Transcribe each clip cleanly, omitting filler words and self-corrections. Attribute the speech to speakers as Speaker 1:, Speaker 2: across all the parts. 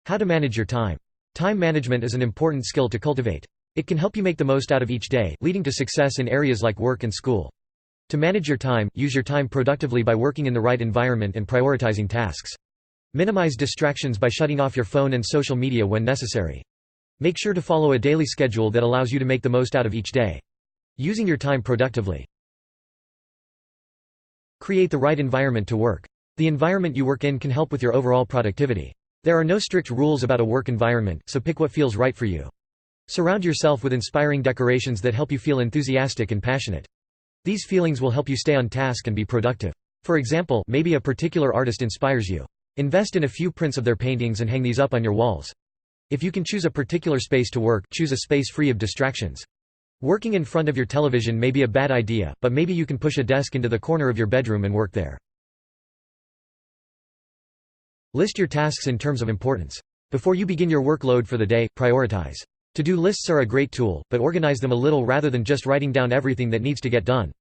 Speaker 1: How to manage your time. Time management is an important skill to cultivate. It can help you make the most out of each day, leading to success in areas like work and school. To manage your time, use your time productively by working in the right environment and prioritizing tasks. Minimize distractions by shutting off your phone and social media when necessary. Make sure to follow a daily schedule that allows you to make the most out of each day. Using your time productively. Create the right environment to work. The environment you work in can help with your overall productivity. There are no strict rules about a work environment, so pick what feels right for you. Surround yourself with inspiring decorations that help you feel enthusiastic and passionate. These feelings will help you stay on task and be productive. For example, maybe a particular artist inspires you. Invest in a few prints of their paintings and hang these up on your walls. If you can choose a particular space to work, choose a space free of distractions. Working in front of your television may be a bad idea, but maybe you can push a desk into the corner of your bedroom and work there. List your tasks in terms of importance. Before you begin your workload for the day, prioritize. To-do lists are a great tool, but organize them a little rather than just writing down everything that needs to get done.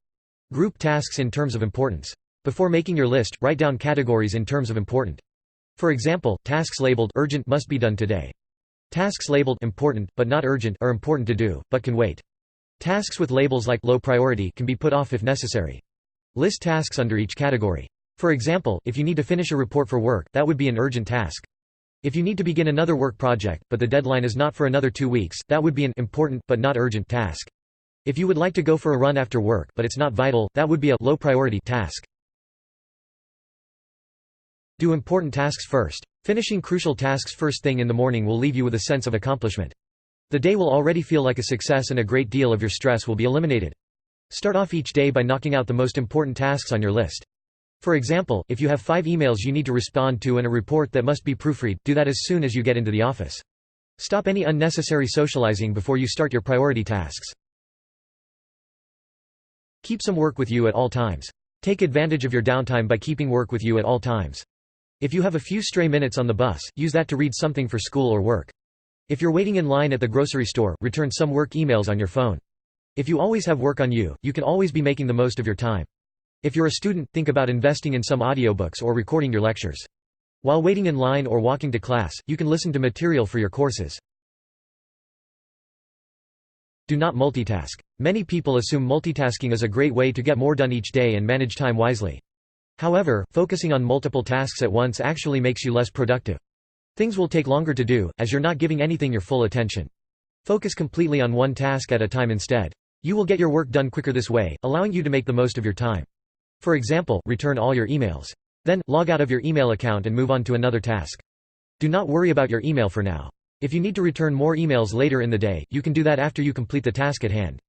Speaker 1: Group tasks in terms of importance. Before making your list, write down categories in terms of important. For example, tasks labeled urgent must be done today. Tasks labeled important, but not urgent, are important to do, but can wait. Tasks with labels like low priority can be put off if necessary. List tasks under each category. For example, if you need to finish a report for work, that would be an urgent task. If you need to begin another work project, but the deadline is not for another 2 weeks, that would be an important, but not urgent task. If you would like to go for a run after work, but it's not vital, that would be a low priority task. Do important tasks first. Finishing crucial tasks first thing in the morning will leave you with a sense of accomplishment. The day will already feel like a success and a great deal of your stress will be eliminated. Start off each day by knocking out the most important tasks on your list. For example, if you have 5 emails you need to respond to and a report that must be proofread, do that as soon as you get into the office. Stop any unnecessary socializing before you start your priority tasks. Keep some work with you at all times. Take advantage of your downtime by keeping work with you at all times. If you have a few stray minutes on the bus, use that to read something for school or work. If you're waiting in line at the grocery store, return some work emails on your phone. If you always have work on you, you can always be making the most of your time. If you're a student, think about investing in some audiobooks or recording your lectures. While waiting in line or walking to class, you can listen to material for your courses. Do not multitask. Many people assume multitasking is a great way to get more done each day and manage time wisely. However, focusing on multiple tasks at once actually makes you less productive. Things will take longer to do, as you're not giving anything your full attention. Focus completely on one task at a time instead. You will get your work done quicker this way, allowing you to make the most of your time. For example, return all your emails. Then, log out of your email account and move on to another task. Do not worry about your email for now. If you need to return more emails later in the day, you can do that after you complete the task at hand.